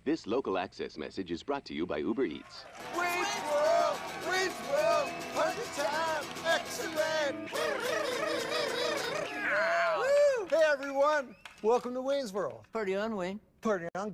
This local access message is brought to you by Uber Eats. Wayne's World! Wayne's World! Party time! Excellent! Woo! Hey everyone! Welcome to Wayne's World. Party on, Wayne. Party on.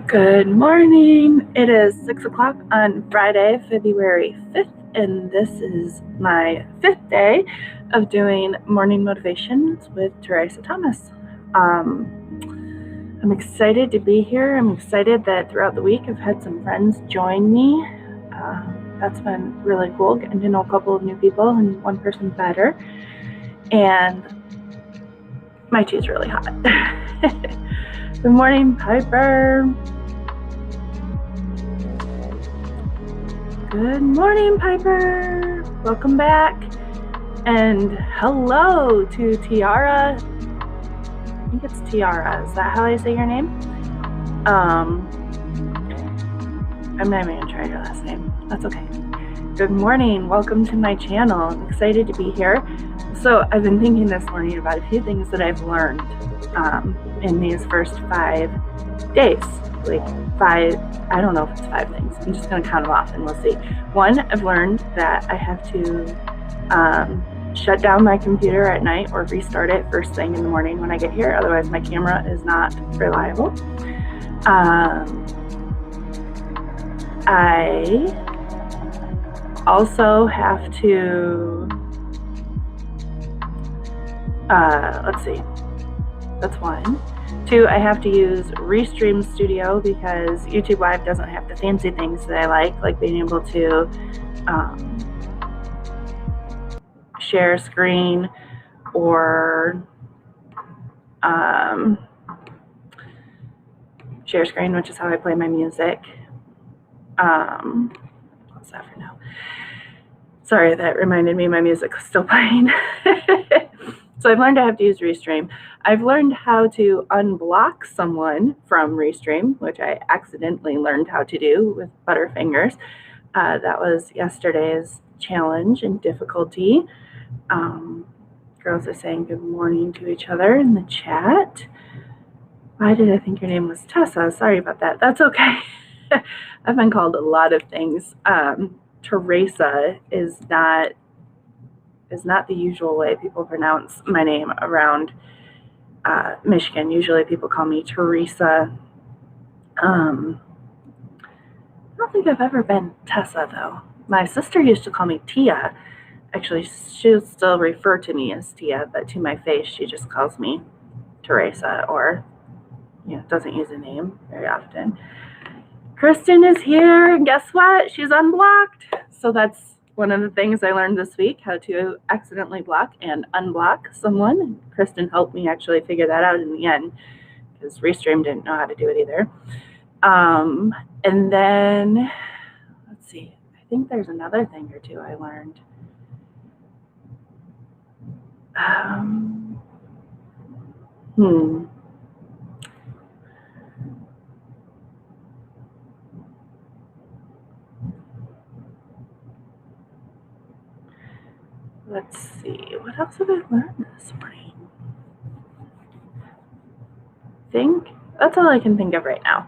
Good morning. It is 6 o'clock on Friday, February 5th, and this is my 5th day of doing morning motivations with Teresa Thomas. I'm excited to be here. I'm excited that throughout the week I've had some friends join me. That's been really cool, getting to know a couple of new people and one person better. And my tea is really hot. Good morning, Piper. Good morning, Piper. Welcome back. And hello to Tiara. I think it's Tiara. Is that how I say your name? I'm not even gonna try your last name. That's okay. Good morning. Welcome to my channel. I'm excited to be here. So I've been thinking this morning about a few things that I've learned in these first 5 days. Like 5, I don't know if it's 5 things. I'm just going to count them off and we'll see. One, I've learned that I have to shut down my computer at night or restart it first thing in the morning when I get here. Otherwise, my camera is not reliable. I also have to, let's see, that's 1. 2, I have to use Restream Studio because YouTube Live doesn't have the fancy things that I like being able to share screen or Share screen, which is how I play my music. Close that for now. Sorry, that reminded me my music was still playing. So I've learned I have to use Restream. I've learned how to unblock someone from Restream, which I accidentally learned how to do with Butterfingers. That was yesterday's challenge and difficulty. Girls are saying good morning to each other in the chat. Why did I think your name was Tessa? Sorry about that. That's okay. I've been called a lot of things. Teresa is not the usual way people pronounce my name around Michigan. Usually people call me Teresa. I don't think I've ever been Tessa, though. My sister used to call me Tia. Actually, she'll still refer to me as Tia, but to my face, she just calls me Teresa, or doesn't use a name very often. Kristen is here, and guess what? She's unblocked. So that's one of the things I learned this week, how to accidentally block and unblock someone. Kristen helped me actually figure that out in the end, because Restream didn't know how to do it either. And then, let's see, I think there's another thing or two I learned. Let's see, what else have I learned this morning? That's all I can think of right now.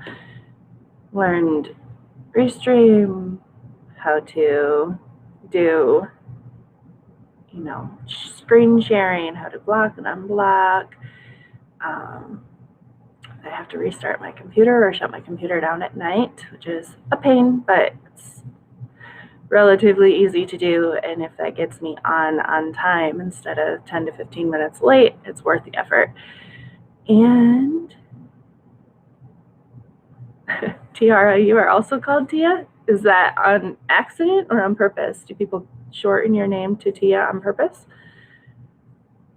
Learned Restream, how to do, screen sharing, how to block and unblock. I have to restart my computer or shut my computer down at night, which is a pain, but it's relatively easy to do. And if that gets me on time instead of 10 to 15 minutes late, it's worth the effort. And Tiara, you are also called Tia? Is that on accident or on purpose? Do people shorten your name to Tia on purpose?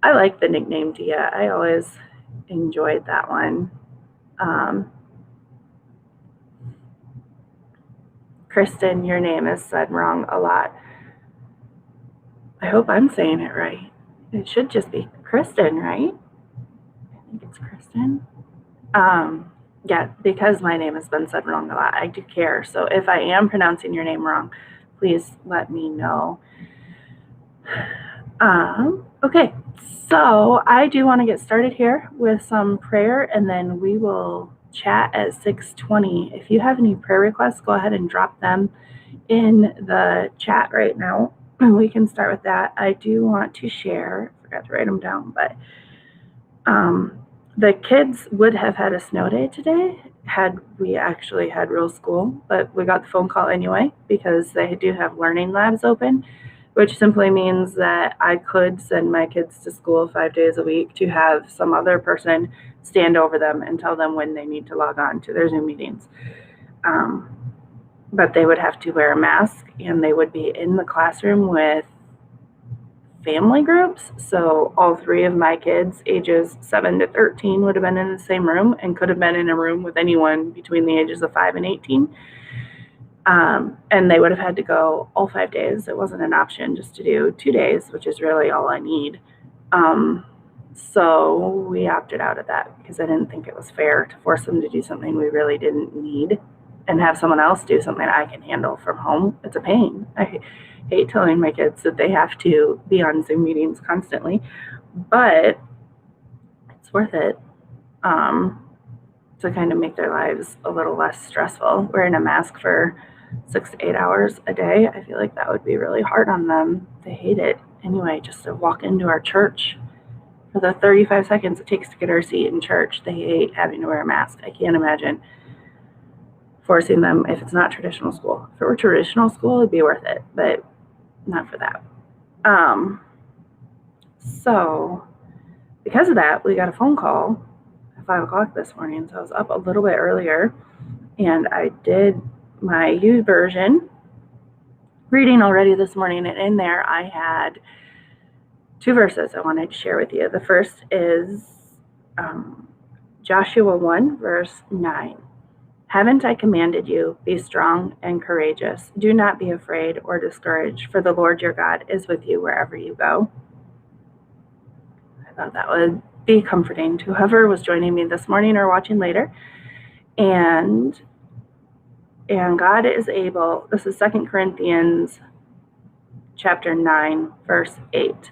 I like the nickname Tia. I always enjoyed that one. Kristen, your name is said wrong a lot. I hope I'm saying it right. It should just be Kristen, right? I think it's Kristen. Yeah, because my name has been said wrong a lot, I do care. So if I am pronouncing your name wrong, please let me know. Okay, so I do want to get started here with some prayer, and then we will chat at 6:20. If you have any prayer requests, go ahead and drop them in the chat right now, and we can start with that. I do want to share, I forgot to write them down, but the kids would have had a snow day today had we actually had real school, but we got the phone call anyway because they do have learning labs open, which simply means that I could send my kids to school 5 days a week to have some other person stand over them and tell them when they need to log on to their Zoom meetings. But they would have to wear a mask, and they would be in the classroom with family groups. So all three of my kids, ages 7 to 13, would have been in the same room and could have been in a room with anyone between the ages of 5 and 18. And they would have had to go all 5 days. It wasn't an option just to do 2 days, which is really all I need. So we opted out of that because I didn't think it was fair to force them to do something we really didn't need and have someone else do something I can handle from home. It's a pain. I hate telling my kids that they have to be on Zoom meetings constantly, but it's worth it to kind of make their lives a little less stressful. Wearing a mask for 6 to 8 hours a day, I feel like that would be really hard on them. They hate it anyway, just to walk into our church for the 35 seconds it takes to get our seat in church. They hate having to wear a mask. I can't imagine forcing them if it's not traditional school. If it were traditional school, it'd be worth it, but not for that. So because of that, we got a phone call at 5 o'clock this morning. So I was up a little bit earlier, and I did my YouVersion reading already this morning. And in there, I had 2 verses I wanted to share with you. The first is Joshua 1, verse 9. Haven't I commanded you, be strong and courageous. Do not be afraid or discouraged, for the Lord your God is with you wherever you go. I thought that would be comforting to whoever was joining me this morning or watching later. And God is able, this is 2 Corinthians chapter 9, verse 8.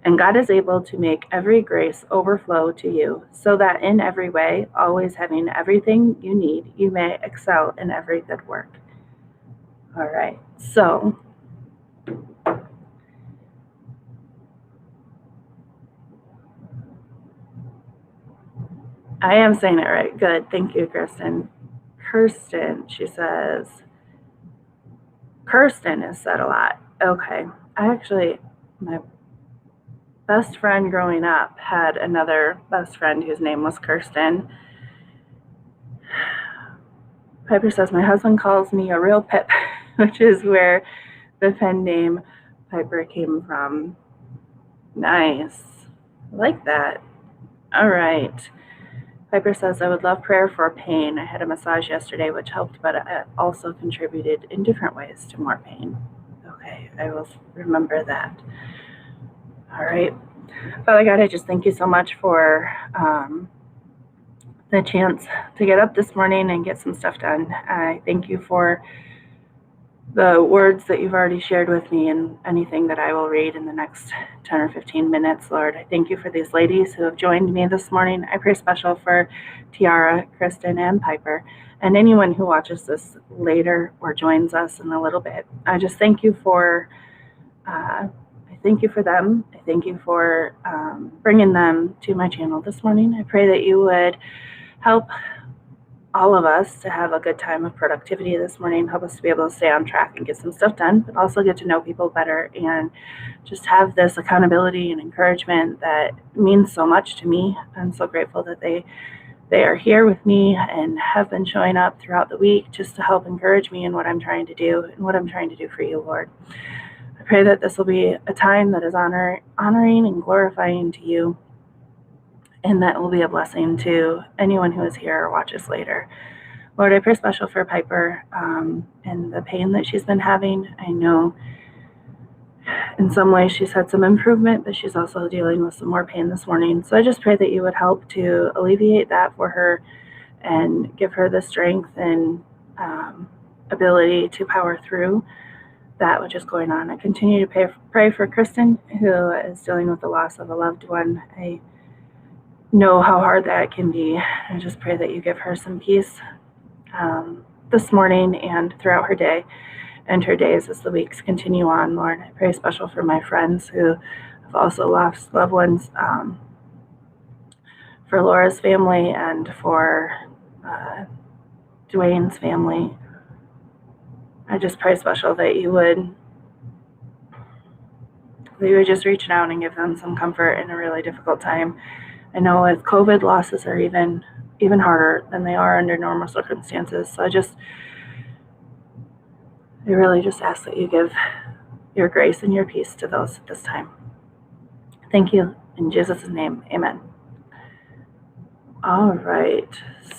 And God is able to make every grace overflow to you, so that in every way, always having everything you need, you may excel in every good work. All right, so I am saying it right. Good. Thank you, Kirsten. She says, Kirsten is said a lot. Okay. My best friend growing up had another best friend whose name was Kirsten. Piper says, my husband calls me a real pip, which is where the pen name Piper came from. Nice. I like that. All right. Piper says, I would love prayer for pain. I had a massage yesterday, which helped, but it also contributed in different ways to more pain. Okay, I will remember that. All right. Father God, I just thank you so much for the chance to get up this morning and get some stuff done. I thank you for the words that you've already shared with me and anything that I will read in the next 10 or 15 minutes, Lord. I thank you for these ladies who have joined me this morning. I pray special for Tiara, Kristen, and Piper, and anyone who watches this later or joins us in a little bit. I just thank you for them. I thank you for bringing them to my channel this morning. I pray that you would help all of us to have a good time of productivity this morning, help us to be able to stay on track and get some stuff done, but also get to know people better and just have this accountability and encouragement that means so much to me. I'm so grateful that they are here with me and have been showing up throughout the week just to help encourage me in what I'm trying to do and what I'm trying to do for you, Lord. I pray that this will be a time that is honoring and glorifying to you, and that will be a blessing to anyone who is here or watches later. Lord, I pray special for Piper and the pain that she's been having. I know in some ways she's had some improvement, but she's also dealing with some more pain this morning. So I just pray that you would help to alleviate that for her and give her the strength and ability to power through that which is going on. I continue to pray for Kristen, who is dealing with the loss of a loved one. I know how hard that can be. I just pray that you give her some peace this morning and throughout her day and her days as the weeks continue on, Lord. I pray special for my friends who have also lost loved ones, for Laura's family and for Dwayne's family. I just pray special that you would just reach out and give them some comfort in a really difficult time. I know with COVID, losses are even harder than they are under normal circumstances. So I really just ask that you give your grace and your peace to those at this time. Thank you. In Jesus' name, amen. All right.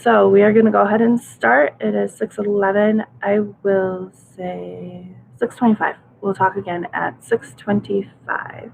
So we are going to go ahead and start. It is 6:11. I will say 6:25. We'll talk again at 6:25.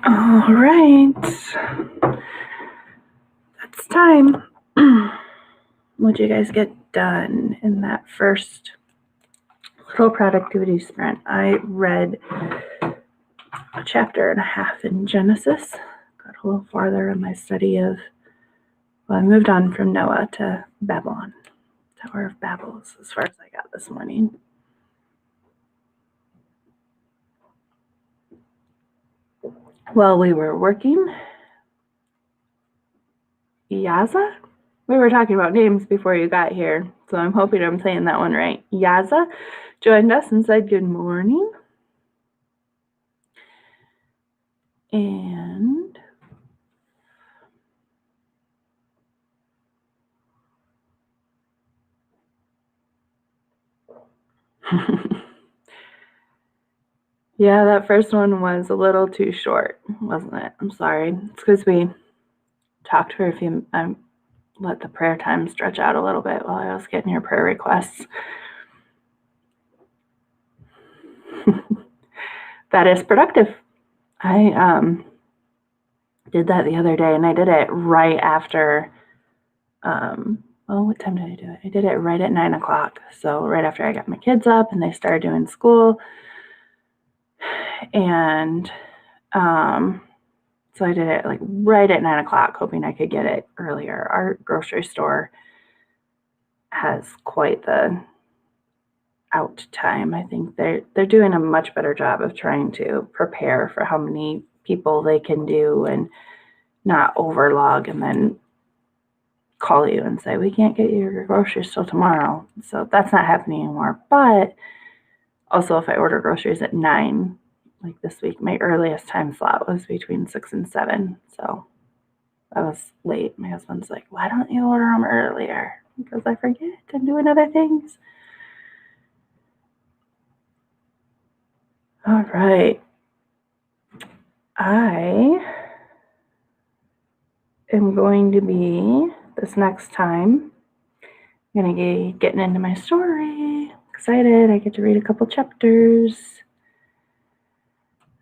All right. That's time. What'd you guys get done in that first little productivity sprint? I read a chapter and a half in Genesis. Got a little farther in my study of, well, I moved on from Noah to Babylon. Tower of Babel is as far as I got this morning. While we were working, Yaza? We were talking about names before you got here, so I'm hoping I'm saying that one right. Yaza joined us and said good morning. And yeah, that first one was a little too short, wasn't it? I'm sorry. It's because we talked for a few, let the prayer time stretch out a little bit while I was getting your prayer requests. That is productive. I did that the other day, and I did it right after, well, what time did I do it? I did it right at 9 o'clock. So right after I got my kids up and they started doing school. And so I did it like right at 9 o'clock, hoping I could get it earlier. Our grocery store has quite the out time. I think they're doing a much better job of trying to prepare for how many people they can do and not overlog and then call you and say, we can't get you your groceries till tomorrow. So that's not happening anymore. But also, if I order groceries at 9, like this week, my earliest time slot was between 6 and 7. So I was late. My husband's like, why don't you order them earlier? Because I forget I'm doing other things. All right. I am going to be, this next time, I'm going to be getting into my story. Excited. I get to read a couple chapters.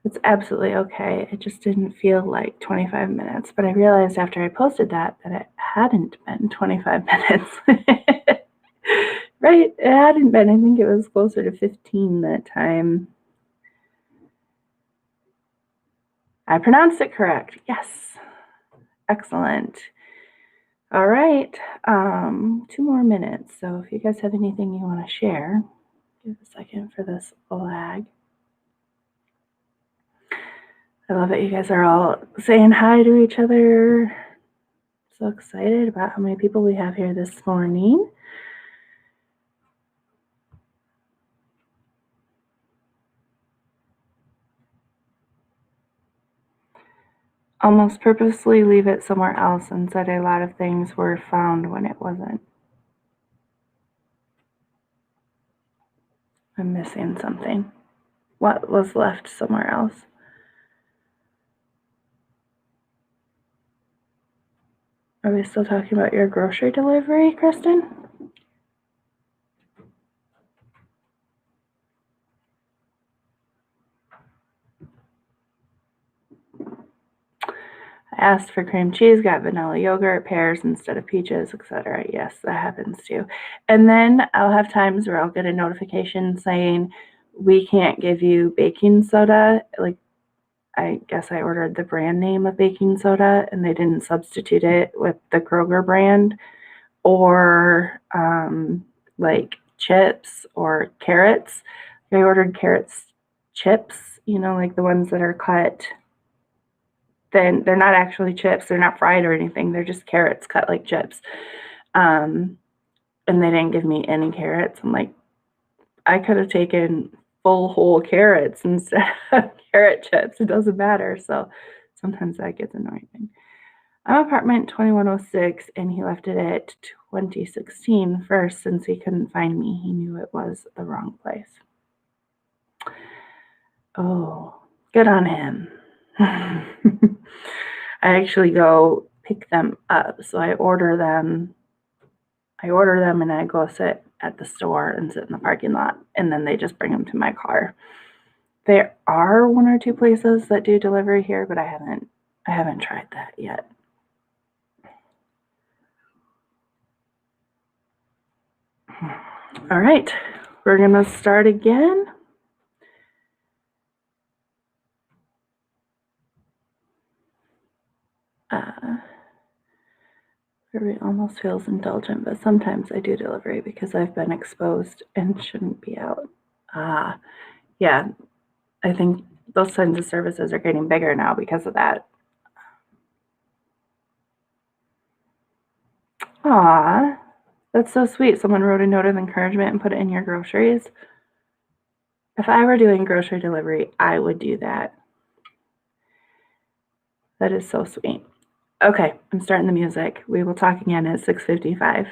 It's absolutely okay. It just didn't feel like 25 minutes. But I realized after I posted that it hadn't been 25 minutes. Right? It hadn't been. I think it was closer to 15 that time. I pronounced it correct. Yes. Excellent. All right. 2 more minutes. So if you guys have anything you want to share, give a second for this lag. I love it. You guys are all saying hi to each other. So excited about how many people we have here this morning. Almost purposely leave it somewhere else and said a lot of things were found when it wasn't. I'm missing something. What was left somewhere else? Are we still talking about your grocery delivery, Kristen? I asked for cream cheese, got vanilla yogurt, pears instead of peaches, etc. Yes, that happens too. And then I'll have times where I'll get a notification saying, we can't give you baking soda. Like, I guess I ordered the brand name of baking soda and they didn't substitute it with the Kroger brand, or like chips or carrots. I ordered carrots chips, like the ones that are cut. Then they're not actually chips. They're not fried or anything. They're just carrots cut like chips. And they didn't give me any carrots. I'm like, I could have taken full whole carrots instead of carrot chips. It doesn't matter. So sometimes that gets annoying. I'm apartment 2106, and he left it at 2016 first since he couldn't find me. He knew it was the wrong place. Oh, good on him. I actually go pick them up. So I order them and I go sit at the store and sit in the parking lot, and then they just bring them to my car. There are one or two places that do delivery here, but I haven't tried that yet. All right, we're gonna start again. It almost feels indulgent, but sometimes I do delivery because I've been exposed and shouldn't be out. Yeah, I think those kinds of services are getting bigger now because of that. Aw, that's so sweet. Someone wrote a note of encouragement and put it in your groceries. If I were doing grocery delivery, I would do that. That is so sweet. Okay, I'm starting the music. We will talk again at 6:55.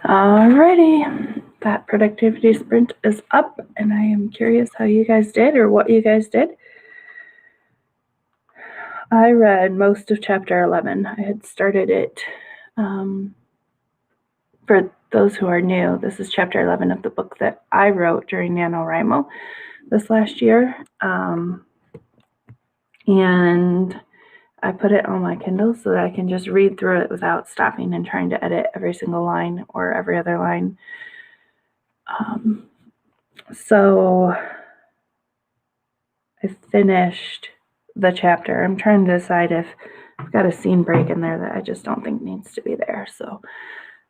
Alrighty, that productivity sprint is up, and I am curious how you guys did or what you guys did. I read most of chapter 11. I had started it. For those who are new, this is chapter 11 of the book that I wrote during NaNoWriMo this last year. And I put it on my Kindle so that I can just read through it without stopping and trying to edit every single line or every other line. So I finished the chapter. I'm trying to decide if I've got a scene break in there that I just don't think needs to be there. So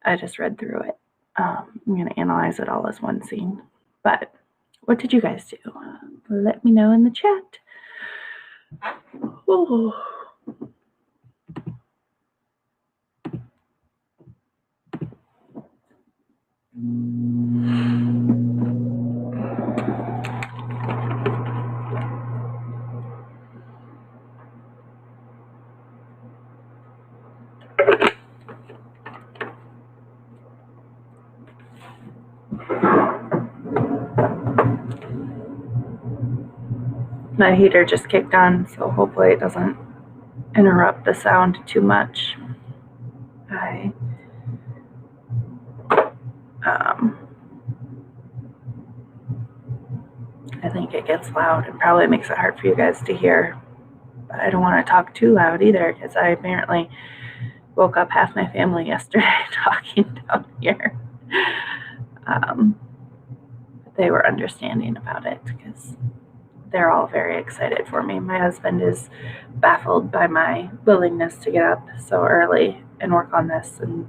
I just read through it. I'm going to analyze it all as one scene. But what did you guys do? Let me know in the chat. Ooh. My heater just kicked on, so hopefully it doesn't interrupt the sound too much. I think it gets loud and probably makes it hard for you guys to hear. But I don't want to talk too loud either, because I apparently woke up half my family yesterday talking down here. They were understanding about it because they're all very excited for me. My husband is baffled by my willingness to get up so early and work on this, and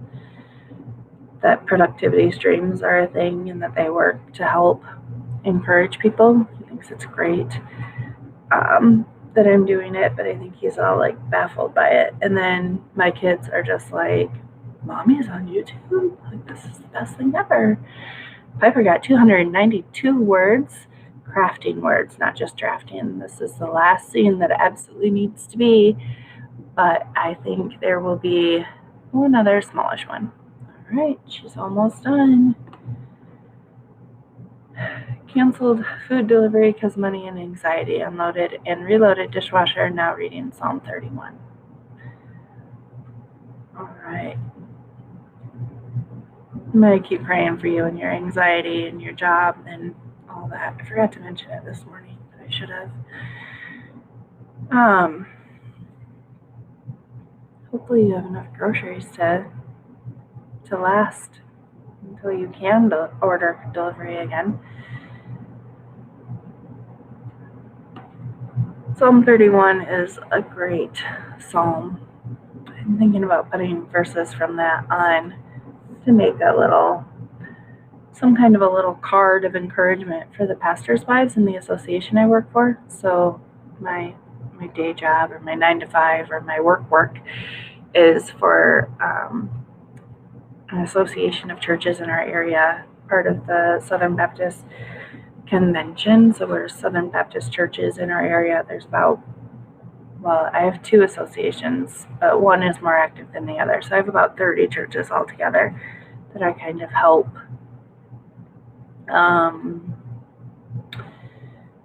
that productivity streams are a thing and that they work to help encourage people. He thinks it's great that I'm doing it, but I think he's all like baffled by it. And then my kids are just like, Mommy's on YouTube? Like, this is the best thing ever. Piper got 292 words, crafting words, not just drafting. This is the last scene that absolutely needs to be, but I think there will be another smallish one. All right, she's almost done. Canceled food delivery because money and anxiety. Unloaded and reloaded dishwasher. Now reading Psalm 31. All right. I'm going to keep praying for you and your anxiety and your job and all that. I forgot to mention it this morning, but I should have. Hopefully you have enough groceries to last until you can order delivery again. Psalm 31 is a great psalm. I'm thinking about putting verses from that on to make some kind of a little card of encouragement for the pastors' wives in the association I work for. So my day job or my 9 to 5 or my work is for an association of churches in our area, part of the Southern Baptist Convention. So we're Southern Baptist churches in our area. There's I have 2 associations, but one is more active than the other. So I have about 30 churches altogether that I kind of help. I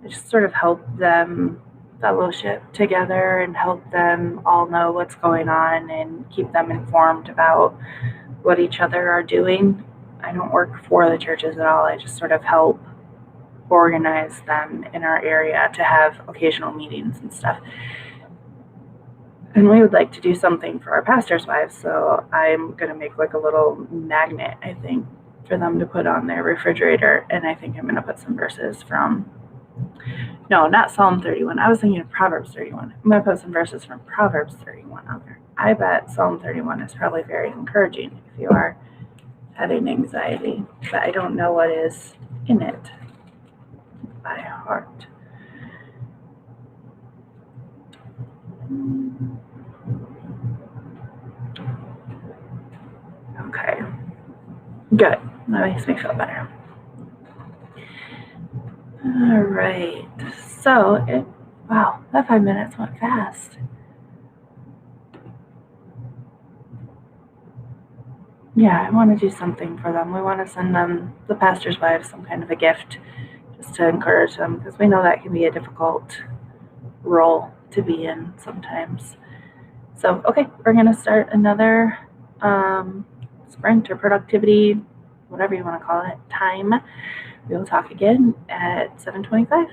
just sort of help them fellowship together and help them all know what's going on and keep them informed about what each other are doing. I don't work for the churches at all. I just sort of help organize them in our area to have occasional meetings and stuff. And we would like to do something for our pastors' wives, so I'm going to make like a little magnet, I think, for them to put on their refrigerator. And I think I'm going to put some verses from, no, not Psalm 31. I was thinking of Proverbs 31. I'm going to put some verses from Proverbs 31 on there. I bet Psalm 31 is probably very encouraging if you are having anxiety, but I don't know what is in it by heart. Okay, good. That makes me feel better. All right, so wow, that 5 minutes went fast. yeah, I want to do something for them. We want to send them, the pastor's wives, some kind of a gift just to encourage them, because we know that can be a difficult role to be in sometimes. So, okay, we're going to start another sprint or productivity, whatever you want to call it, time. We will talk again at 7:25.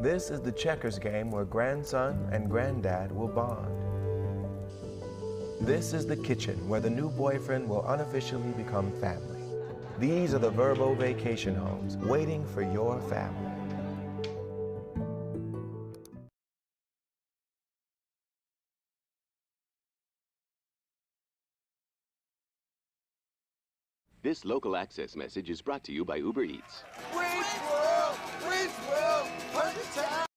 This is the checkers game where grandson and granddad will bond. This is the kitchen where the new boyfriend will unofficially become family. These are the Vrbo vacation homes waiting for your family. This local access message is brought to you by Uber Eats. Wayne's World! Wayne's World! 100 times!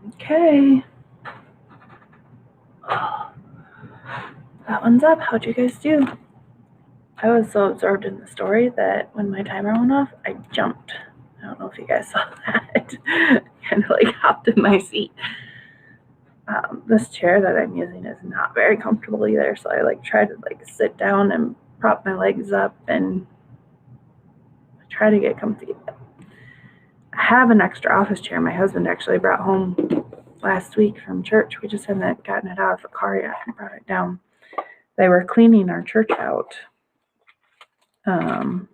Okay. That one's up. How'd you guys do? I was so absorbed in the story that when my timer went off, I jumped. I don't know if you guys saw that. Kind of like hopped in my seat. This chair that I'm using is not very comfortable either, so I try to sit down and prop my legs up and try to get comfy. I have an extra office chair my husband actually brought home last week from church. We just haven't gotten it out of the car yet and brought it down. They were cleaning our church out. I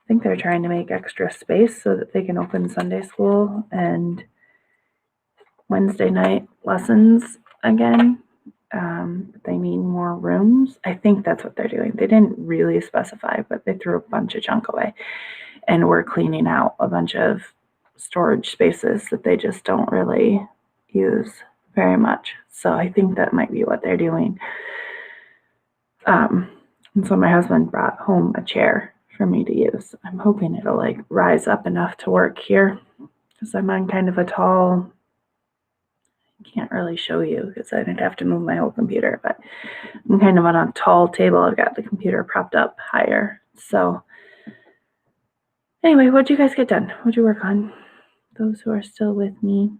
think they're trying to make extra space so that they can open Sunday school and Wednesday night lessons again. They need more rooms. I think that's what they're doing. They didn't really specify, but they threw a bunch of junk away. And we're cleaning out a bunch of storage spaces that they just don't really use very much. So I think that might be what they're doing. And so my husband brought home a chair for me to use. I'm hoping it'll rise up enough to work here because I'm on kind of a tall, I can't really show you because I'd have to move my whole computer, but I'm kind of on a tall table. I've got the computer propped up higher. So anyway, what'd you guys get done? What'd you work on? Those who are still with me.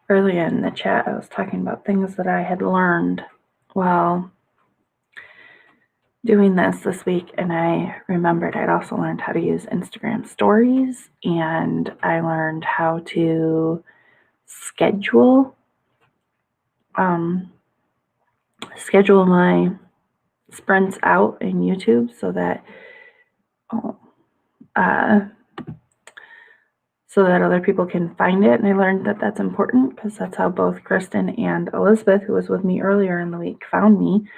Earlier in the chat, I was talking about things that I had learned while doing this week, and I remembered I'd also learned how to use Instagram stories, and I learned how to schedule my sprints out in YouTube so that other people can find it. And I learned that that's important because that's how both Kristen and Elizabeth, who was with me earlier in the week, found me.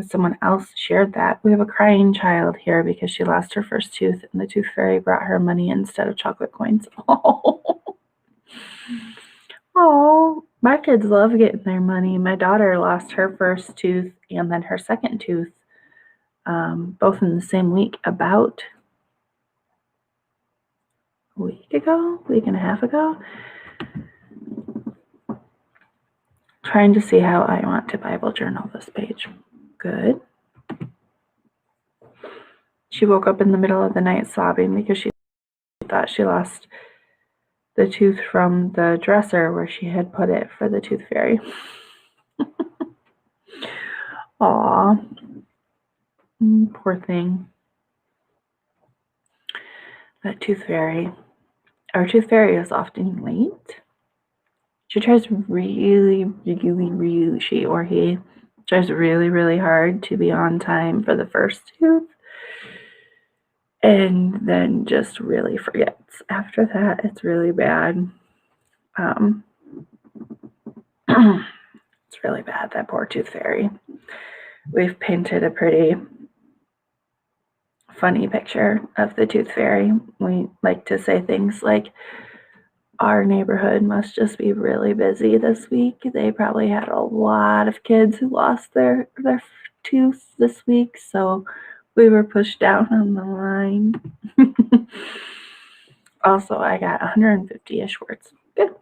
Someone else shared that. We have a crying child here because she lost her first tooth and the tooth fairy brought her money instead of chocolate coins. Oh, my kids love getting their money. My daughter lost her first tooth and then her second tooth, both in the same week, about a week and a half ago. Trying to see how I want to Bible journal this page. Good. She woke up in the middle of the night sobbing because she thought she lost the tooth from the dresser where she had put it for the tooth fairy. Aw. Poor thing. That tooth fairy. Our tooth fairy is often late. She tries really hard to be on time for the first tooth, and then just really forgets. After that, it's really bad. It's really bad, that poor tooth fairy. We've painted a pretty funny picture of the tooth fairy. We like to say things like, our neighborhood must just be really busy this week. They probably had a lot of kids who lost their tooth this week, so we were pushed down on the line. Also, I got 150-ish words. Good.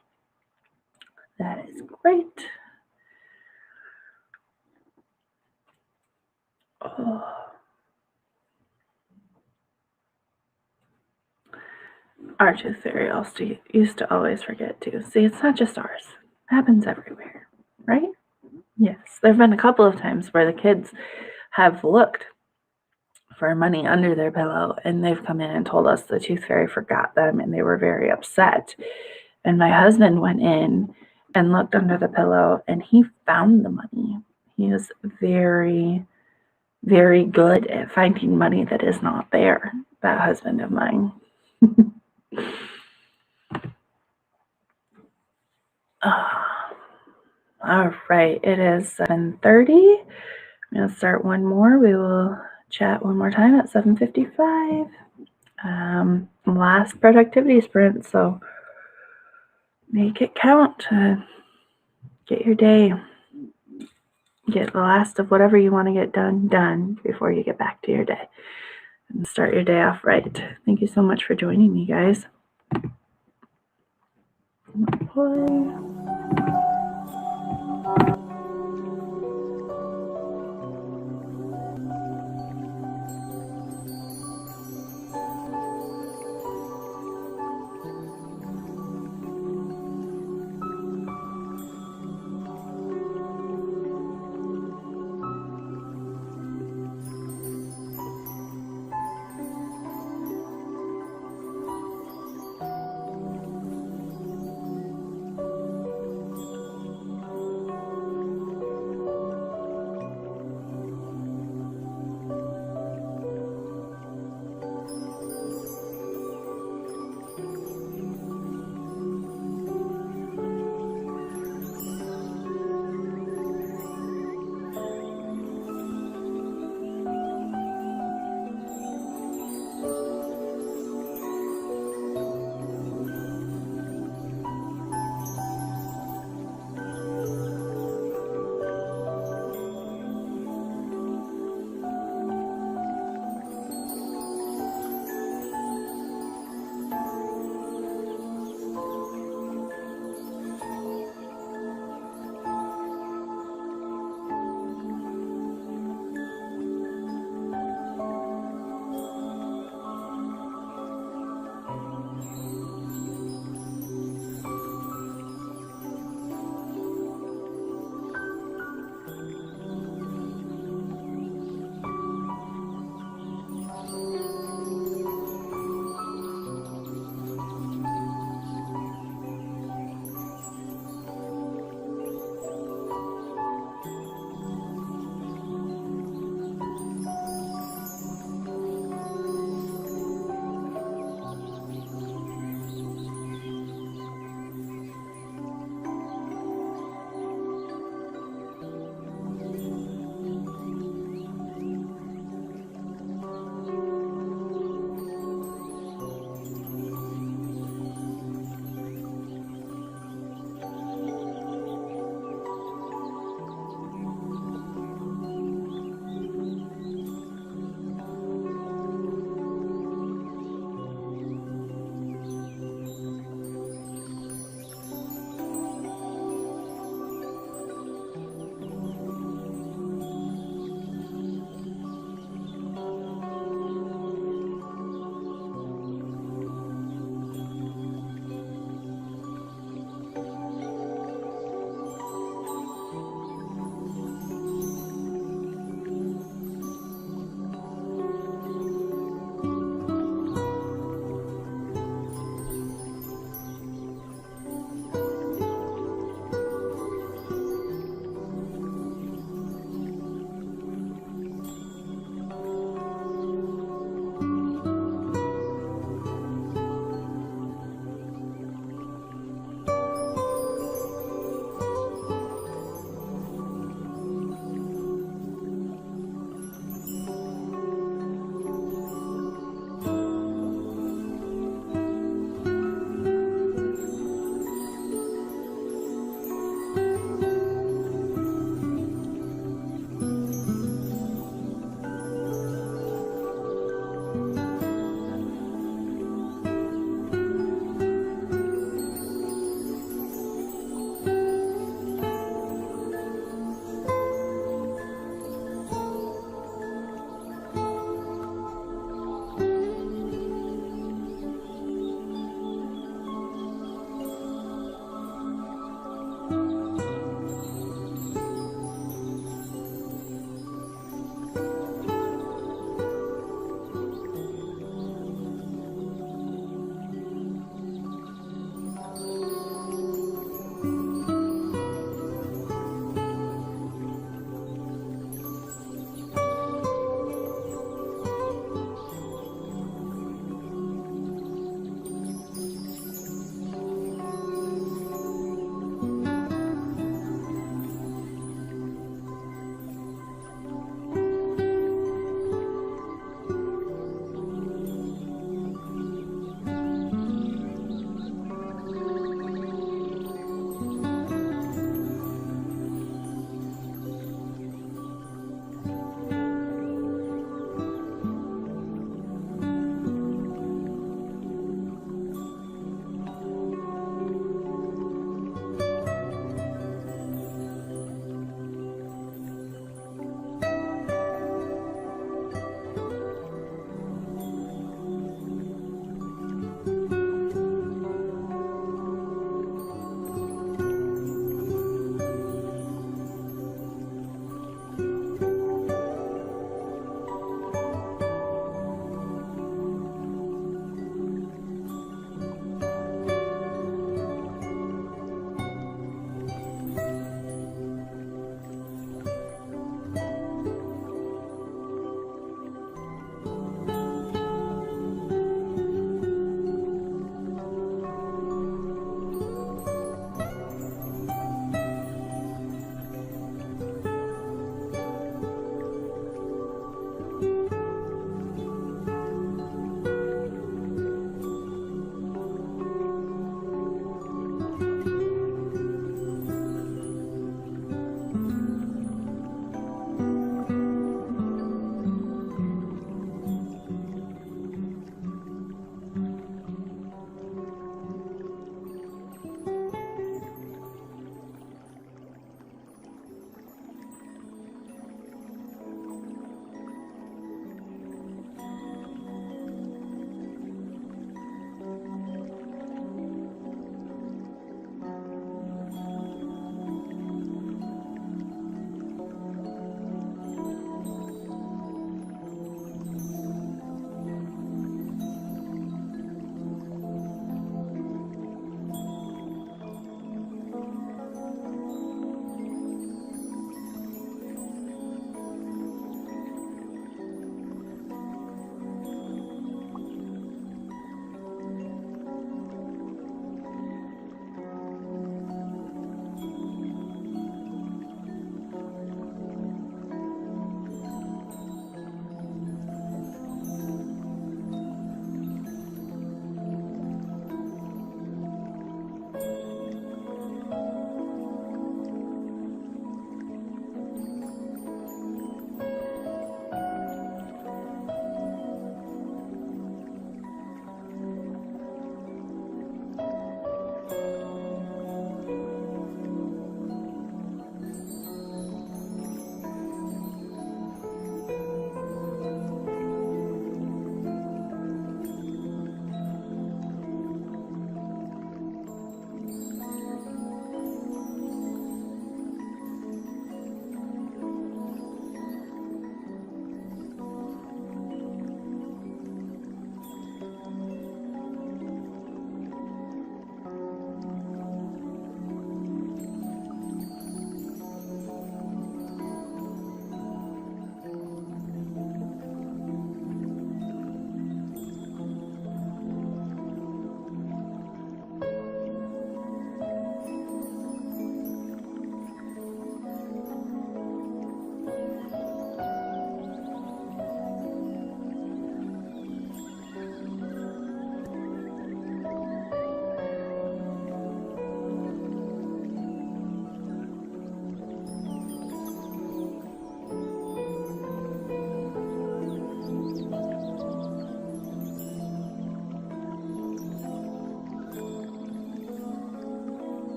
That is great. Oh. Our tooth fairy also used to always forget too. See, it's not just ours. It happens everywhere, right? Yes. There have been a couple of times where the kids have looked for money under their pillow and they've come in and told us the tooth fairy forgot them and they were very upset. And my husband went in and looked under the pillow and he found the money. He was very, very good at finding money that is not there, that husband of mine. All right, it is 7:30. I'm going to start one more. We will chat one more time at 7:55. Last productivity sprint, so make it count to get your day, get the last of whatever you want to get done before you get back to your day and start your day off right. Thank you so much for joining me, guys.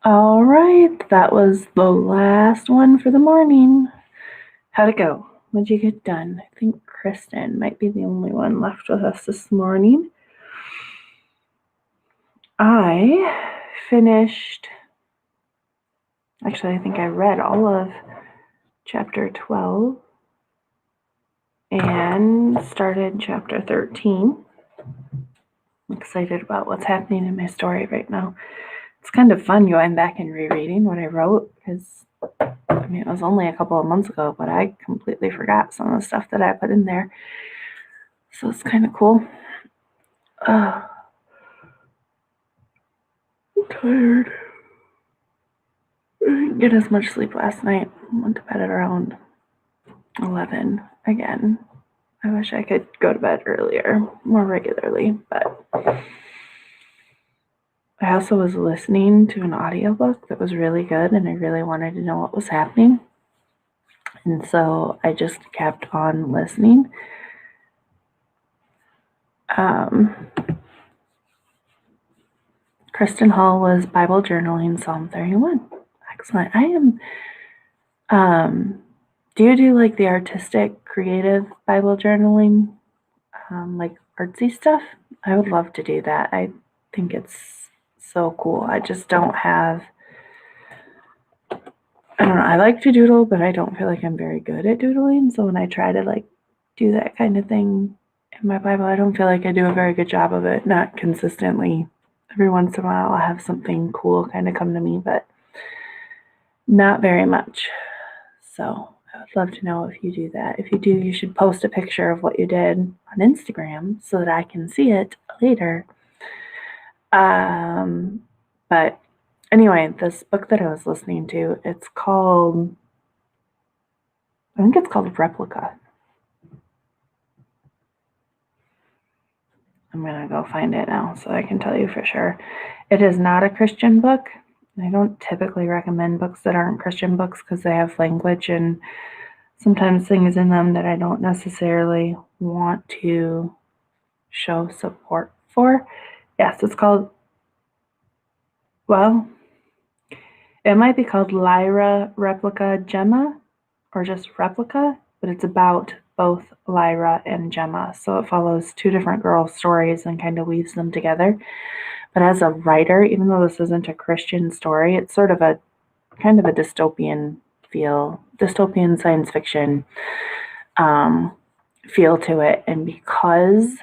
All right, that was the last one for the morning. How'd it go? What'd you get done? I think Kristen might be the only one left with us this morning. I finished, actually, I think I read all of chapter 12 and started chapter 13. I'm excited about what's happening in my story right now. It's kind of fun going back and rereading what I wrote because, I mean, it was only a couple of months ago, but I completely forgot some of the stuff that I put in there. So it's kind of cool. I'm tired. I didn't get as much sleep last night. I went to bed at around 11 again. I wish I could go to bed earlier, more regularly, but I also was listening to an audiobook that was really good and I really wanted to know what was happening. And so I just kept on listening. Kristen Hall was Bible journaling Psalm 31. Excellent. Do you do like the artistic, creative Bible journaling, like artsy stuff? I would love to do that. I think it's so cool. I just don't have, I don't know, I like to doodle, but I don't feel like I'm very good at doodling. So when I try to like do that kind of thing in my Bible, I don't feel like I do a very good job of it, not consistently. Every once in a while I'll have something cool kind of come to me, but not very much. So I would love to know if you do that. If you do, you should post a picture of what you did on Instagram so that I can see it later. But anyway, this book that I was listening to, I think it's called Replica. I'm going to go find it now so I can tell you for sure. It is not a Christian book. I don't typically recommend books that aren't Christian books because they have language and sometimes things in them that I don't necessarily want to show support for. Yes, it's called, well, it might be called Lyra Replica Gemma or just Replica, but it's about both Lyra and Gemma. So it follows two different girls' stories and kind of weaves them together. But as a writer, even though this isn't a Christian story, it's sort of a kind of a dystopian science fiction feel to it. And because,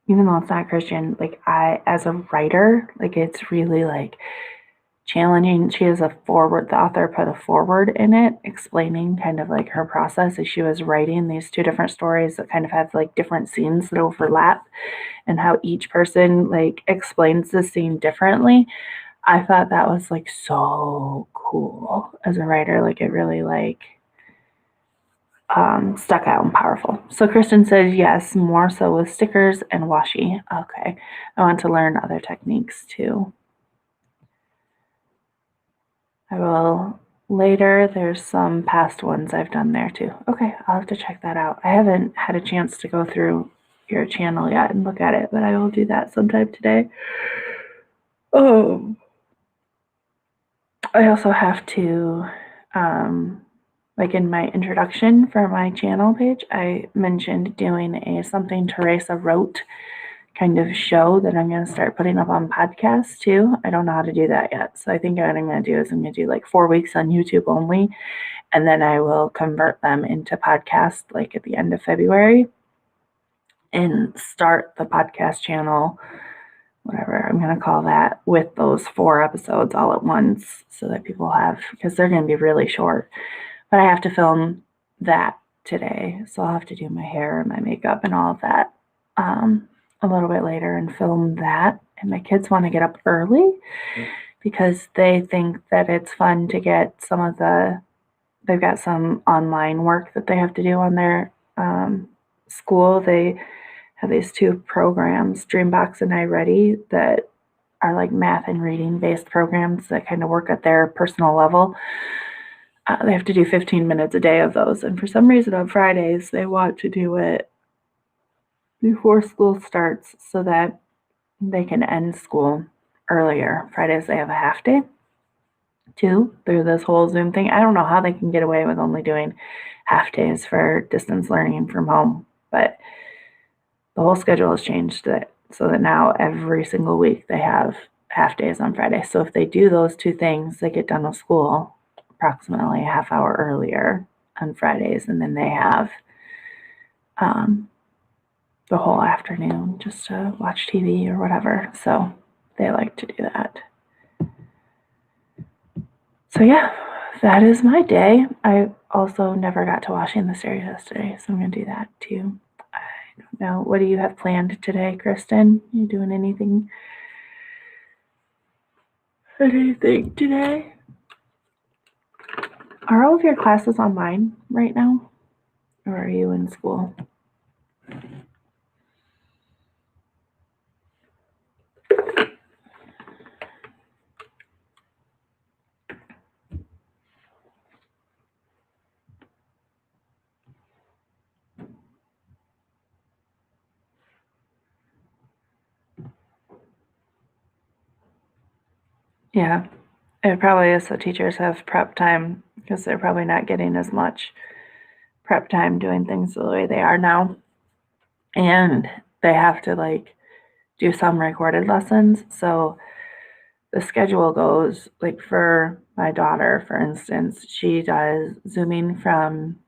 even though it's not Christian, like as a writer, like it's really like challenging. She has a forward, the author put a forward in it explaining kind of like her process as she was writing these two different stories that kind of have like different scenes that overlap and how each person like explains the scene differently. I thought that was like so cool as a writer. Like it really like stuck out and powerful. So Kristen says yes, more so with stickers and washi. Okay, I want to learn other techniques too. I will later. There's some past ones I've done there too. Okay, I'll have to check that out. I haven't had a chance to go through your channel yet and look at it, but I will do that sometime today. Oh, I also have to, like in my introduction for my channel page, I mentioned doing a Something Teresa Wrote kind of show that I'm going to start putting up on podcasts too. I don't know how to do that yet. So I think what I'm going to do is I'm going to do like 4 weeks on YouTube only, and then I will convert them into podcasts like at the end of February and start the podcast channel, whatever I'm going to call that, with those 4 episodes all at once so that people have, because they're going to be really short. But I have to film that today. So I'll have to do my hair and my makeup and all of that a little bit later and film that. And my kids want to get up early because they think that it's fun to get some of they've got some online work that they have to do on their school. They have these 2 programs, Dreambox and iReady, that are like math and reading based programs that kind of work at their personal level. They have to do 15 minutes a day of those. And for some reason on Fridays, they want to do it before school starts so that they can end school earlier. Fridays, they have a half day too through this whole Zoom thing. I don't know how they can get away with only doing half days for distance learning from home, but the whole schedule has changed so that now every single week they have half days on Friday. So if they do those 2 things, they get done with school approximately a half hour earlier on Fridays, and then they have the whole afternoon just to watch TV or whatever. So they like to do that. So yeah, that is my day. I also never got to washing the stairs yesterday, so I'm going to do that too. I don't know. What do you have planned today, Kristen? You doing anything? Anything today? Are all of your classes online right now? Or are you in school? Yeah, it probably is. So teachers have prep time because they're probably not getting as much prep time doing things the way they are now. And they have to like do some recorded lessons. So the schedule goes like for my daughter, for instance, she does Zooming from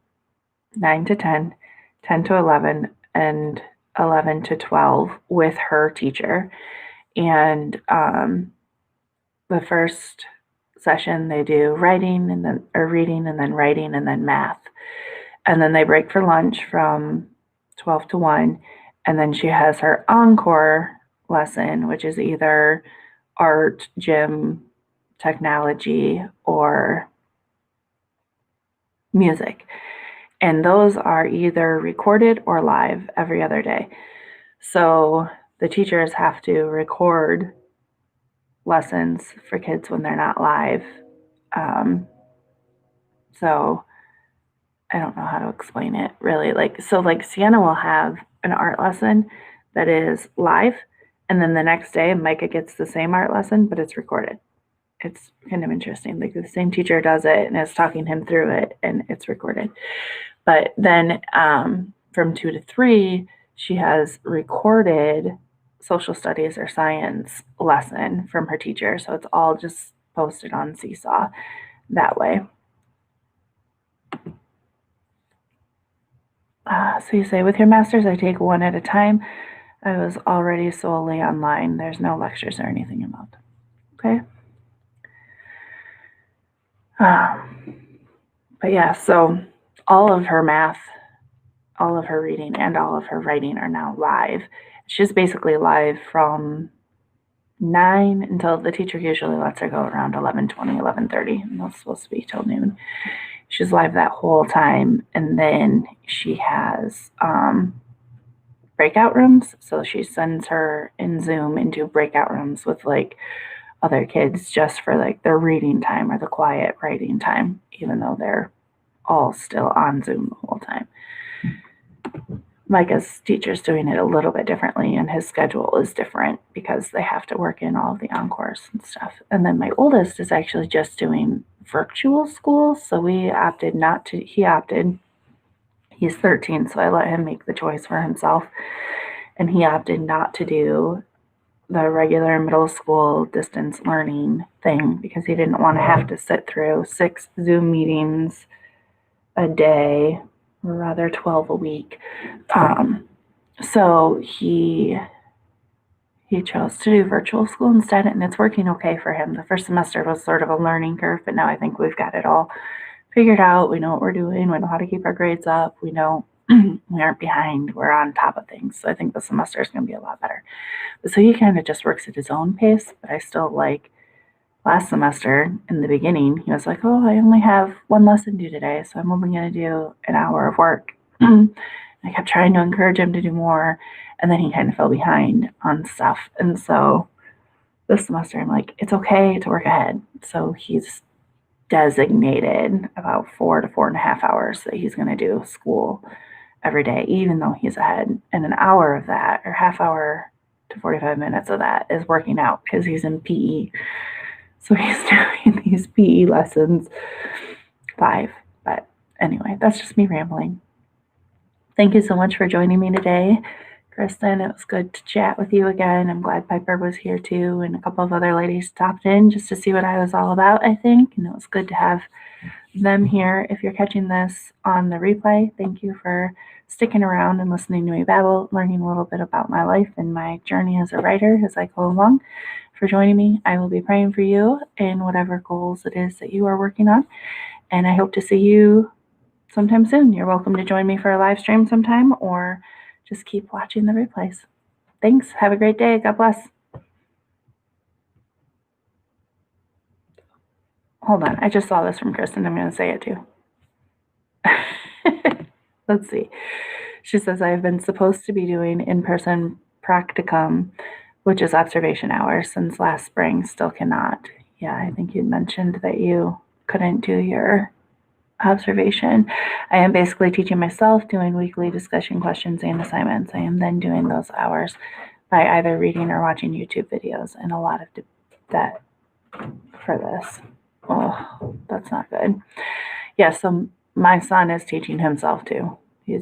9 to 10, 10 to 11, and 11 to 12 with her teacher. And the first session they do writing and then or reading and then writing and then math. And then they break for lunch from 12 to 1. And then she has her encore lesson, which is either art, gym, technology, or music. And those are either recorded or live every other day. So the teachers have to record lessons for kids when they're not live. So I don't know how to explain it really. Like Sienna will have an art lesson that is live, and then the next day Micah gets the same art lesson, but it's recorded. It's kind of interesting. Like the same teacher does it and is talking him through it, and it's recorded. But then from 2 to 3, she has recorded social studies or science lesson from her teacher. So it's all just posted on Seesaw that way. So you say, with your masters, I take one at a time. I was already solely online. There's no lectures or anything involved. Okay. But yeah, so all of her math, all of her reading, and all of her writing are now live. She's basically live from 9 until the teacher usually lets her go around 11:20, 11:30, and that's supposed to be till noon. She's live that whole time, and then she has breakout rooms. So she sends her in Zoom into breakout rooms with like other kids just for like their reading time or the quiet writing time, even though they're all still on Zoom the whole time. Micah's teacher's doing it a little bit differently, and his schedule is different because they have to work in all of the encores and stuff. And then my oldest is actually just doing virtual school, so we opted not to. He's 13, so I let him make the choice for himself, and he opted not to do the regular middle school distance learning thing because he didn't want to have to sit through 6 Zoom meetings a day, or rather 12 a week. So he chose to do virtual school instead, and it's working okay for him. The first semester was sort of a learning curve, but now I think we've got it all figured out. We know what we're doing. We know how to keep our grades up. We know we aren't behind. We're on top of things. So I think the semester is going to be a lot better. But so he kind of just works at his own pace, but I still like last semester in the beginning, he was like, oh, I only have 1 lesson due today, so I'm only going to do an hour of work. I kept trying to encourage him to do more, and then he kind of fell behind on stuff. And so this semester, I'm like, it's okay to work ahead. So he's designated about 4 to 4.5 hours that he's going to do school every day, even though he's ahead. And an hour of that, or half hour to 45 minutes of that, is working out because he's in PE. So he's doing these PE lessons live. But anyway, that's just me rambling. Thank you so much for joining me today, Kristen. It was good to chat with you again. I'm glad Piper was here too, and a couple of other ladies stopped in just to see what I was all about, I think. And it was good to have them here. If you're catching this on the replay, thank you for sticking around and listening to me babble, learning a little bit about my life and my journey as a writer as I go along. For joining me, I will be praying for you in whatever goals it is that you are working on. And I hope to see you sometime soon. You're welcome to join me for a live stream sometime, or just keep watching the replays. Thanks. Have a great day. God bless. Hold on. I just saw this from Kristen. I'm going to say it too. Let's see. She says, I have been supposed to be doing in-person practicum, which is observation hours, since last spring. Still cannot. Yeah, I think you mentioned that you couldn't do your observation. I am basically teaching myself, doing weekly discussion questions and assignments. I am then doing those hours by either reading or watching YouTube videos, and a lot of that for this. Oh, that's not good. Yeah, so my son is teaching himself too. He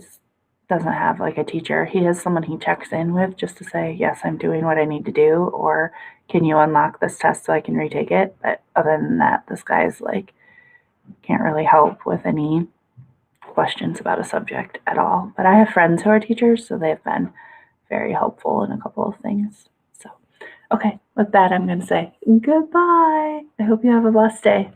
doesn't have like a teacher. He has someone he checks in with just to say, yes, I'm doing what I need to do, or can you unlock this test so I can retake it? But other than that, this guy's like, can't really help with any questions about a subject at all. But I have friends who are teachers, so they've been very helpful in a couple of things. So, okay, with that, I'm going to say goodbye. I hope you have a blessed day.